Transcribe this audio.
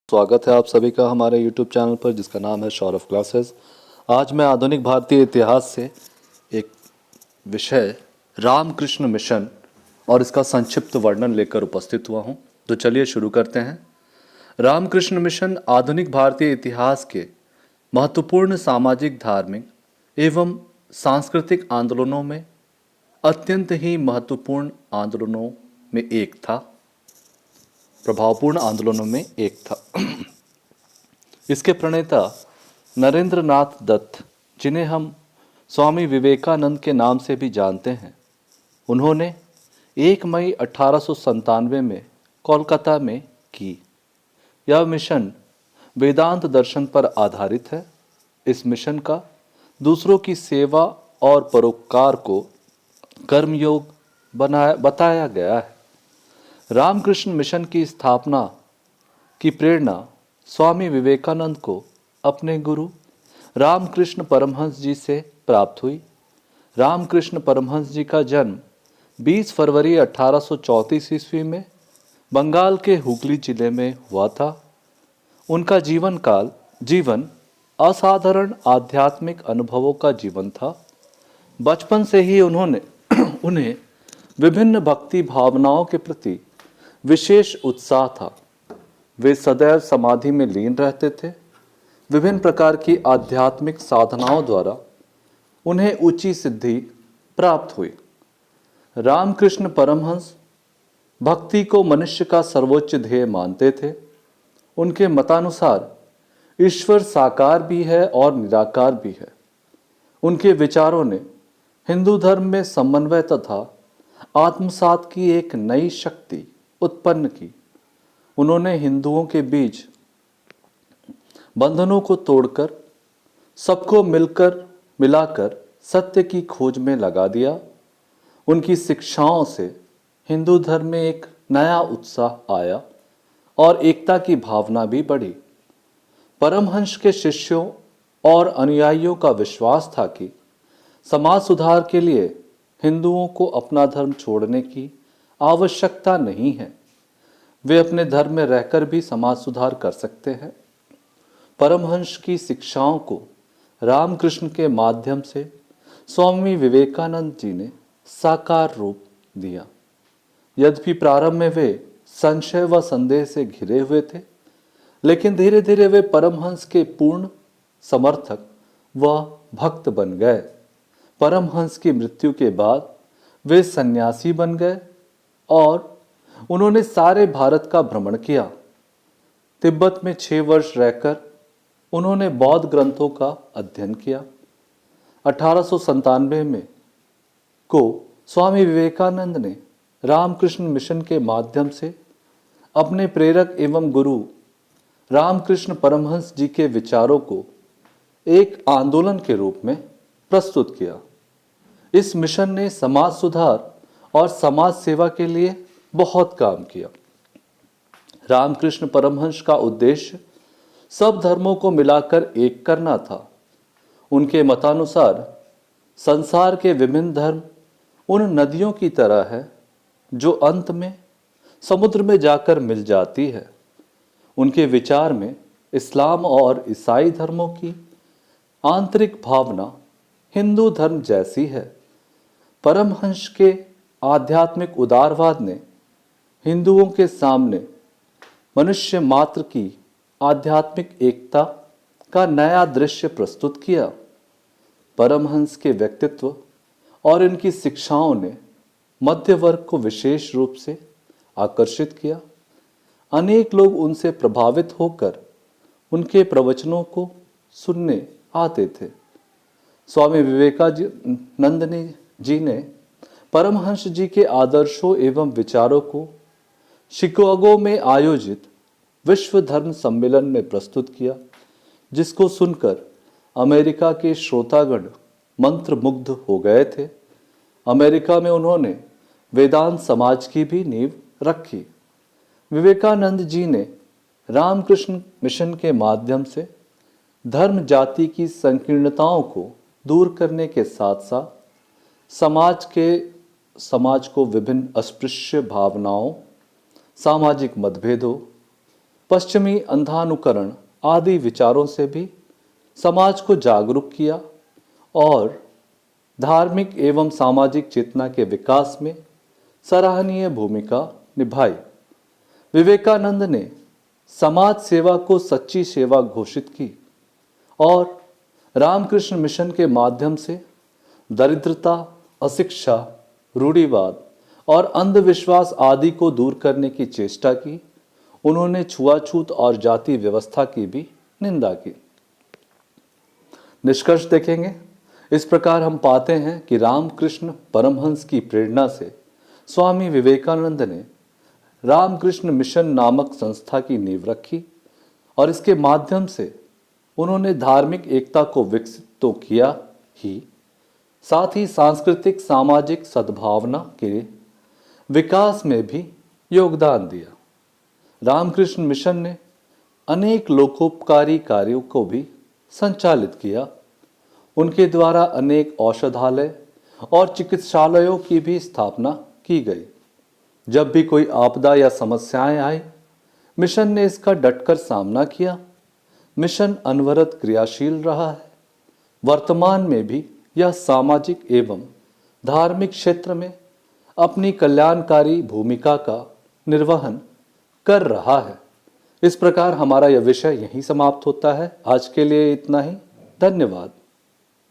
स्वागत है आप सभी का हमारे YouTube चैनल पर जिसका नाम है सौरभ क्लासेस। आज मैं आधुनिक भारतीय इतिहास से एक विषय रामकृष्ण मिशन और इसका संक्षिप्त वर्णन लेकर उपस्थित हुआ हूं। तो चलिए शुरू करते हैं। रामकृष्ण मिशन आधुनिक भारतीय इतिहास के महत्वपूर्ण सामाजिक, धार्मिक एवं सांस्कृतिक आंदोलनों में अत्यंत ही महत्वपूर्ण आंदोलनों में एक था, प्रभावपूर्ण आंदोलनों में एक था। इसके प्रणेता नरेंद्र नाथ दत्त, जिन्हें हम स्वामी विवेकानंद के नाम से भी जानते हैं, उन्होंने 1 मई 1897 में कोलकाता में की। यह मिशन वेदांत दर्शन पर आधारित है। इस मिशन का दूसरों की सेवा और परोपकार को कर्मयोग बताया गया है। रामकृष्ण मिशन की स्थापना की प्रेरणा स्वामी विवेकानंद को अपने गुरु रामकृष्ण परमहंस जी से प्राप्त हुई। रामकृष्ण परमहंस जी का जन्म 20 फरवरी 1834 ईस्वी में बंगाल के हुगली जिले में हुआ था। उनका जीवन असाधारण आध्यात्मिक अनुभवों का जीवन था। बचपन से ही उन्हें विभिन्न भक्ति भावनाओं के प्रति विशेष उत्साह था। वे सदैव समाधि में लीन रहते थे। विभिन्न प्रकार की आध्यात्मिक साधनाओं द्वारा उन्हें ऊंची सिद्धि प्राप्त हुई। रामकृष्ण परमहंस भक्ति को मनुष्य का सर्वोच्च ध्येय मानते थे। उनके मतानुसार ईश्वर साकार भी है और निराकार भी है। उनके विचारों ने हिंदू धर्म में समन्वय तथा आत्मसात की एक नई शक्ति उत्पन्न की। उन्होंने हिंदुओं के बीच बंधनों को तोड़कर सबको मिलाकर सत्य की खोज में लगा दिया। उनकी शिक्षाओं से हिंदू धर्म में एक नया उत्साह आया और एकता की भावना भी बढ़ी। परमहंस के शिष्यों और अनुयायियों का विश्वास था कि समाज सुधार के लिए हिंदुओं को अपना धर्म छोड़ने की आवश्यकता नहीं है। वे अपने धर्म में रहकर भी समाज सुधार कर सकते हैं। परमहंस की शिक्षाओं को रामकृष्ण के माध्यम से स्वामी विवेकानंद जी ने साकार रूप दिया। यद्यपि प्रारंभ में वे संशय व संदेह से घिरे हुए थे, लेकिन धीरे धीरे वे परमहंस के पूर्ण समर्थक व भक्त बन गए। परमहंस की मृत्यु के बाद वे सन्यासी बन गए और उन्होंने सारे भारत का भ्रमण किया। तिब्बत में 6 वर्ष रहकर उन्होंने बौद्ध ग्रंथों का अध्ययन किया। 1897 में को स्वामी विवेकानंद ने रामकृष्ण मिशन के माध्यम से अपने प्रेरक एवं गुरु रामकृष्ण परमहंस जी के विचारों को एक आंदोलन के रूप में प्रस्तुत किया। इस मिशन ने समाज सुधार और समाज सेवा के लिए बहुत काम किया। रामकृष्ण परमहंस का उद्देश्य सब धर्मों को मिलाकर एक करना था। उनके मतानुसार संसार के विभिन्न धर्म उन नदियों की तरह है जो अंत में समुद्र में जाकर मिल जाती है। उनके विचार में इस्लाम और ईसाई धर्मों की आंतरिक भावना हिंदू धर्म जैसी है। परमहंस के आध्यात्मिक उदारवाद ने हिंदुओं के सामने मनुष्य मात्र की आध्यात्मिक एकता का नया दृश्य प्रस्तुत किया। परमहंस के व्यक्तित्व और इनकी शिक्षाओं ने मध्य वर्ग को विशेष रूप से आकर्षित किया। अनेक लोग उनसे प्रभावित होकर उनके प्रवचनों को सुनने आते थे। स्वामी विवेकानंद जी ने परमहंस जी के आदर्शों एवं विचारों को शिकागो में आयोजित विश्व धर्म सम्मेलन में प्रस्तुत किया, जिसको सुनकर अमेरिका के श्रोतागण मंत्रमुग्ध हो गए थे। अमेरिका में उन्होंने वेदांत समाज की भी नींव रखी। विवेकानंद जी ने रामकृष्ण मिशन के माध्यम से धर्म जाति की संकीर्णताओं को दूर करने के साथ साथ समाज को विभिन्न अस्पृश्य भावनाओं, सामाजिक मतभेदों पश्चिमी अंधानुकरण आदि विचारों से भी समाज को जागरूक किया और धार्मिक एवं सामाजिक चेतना के विकास में सराहनीय भूमिका निभाई। विवेकानंद ने समाज सेवा को सच्ची सेवा घोषित की और रामकृष्ण मिशन के माध्यम से दरिद्रता, अशिक्षा, रूढ़िवाद और अंधविश्वास आदि को दूर करने की चेष्टा की। उन्होंने छुआछूत और जाति व्यवस्था की भी निंदा की। निष्कर्ष देखेंगे, इस प्रकार हम पाते हैं कि रामकृष्ण परमहंस की प्रेरणा से स्वामी विवेकानंद ने रामकृष्ण मिशन नामक संस्था की नींव रखी और इसके माध्यम से उन्होंने धार्मिक एकता को विकसित तो किया ही, साथ ही सांस्कृतिक सामाजिक सद्भावना के विकास में भी योगदान दिया। रामकृष्ण मिशन ने अनेक लोकोपकारी कार्यों को भी संचालित किया। उनके द्वारा अनेक औषधालय और चिकित्सालयों की भी स्थापना की गई। जब भी कोई आपदा या समस्याएं आई, मिशन ने इसका डटकर सामना किया। मिशन अनवरत क्रियाशील रहा है। वर्तमान में भी यह सामाजिक एवं धार्मिक क्षेत्र में अपनी कल्याणकारी भूमिका का निर्वहन कर रहा है। इस प्रकार हमारा यह विषय यहीं समाप्त होता है। आज के लिए इतना ही। धन्यवाद।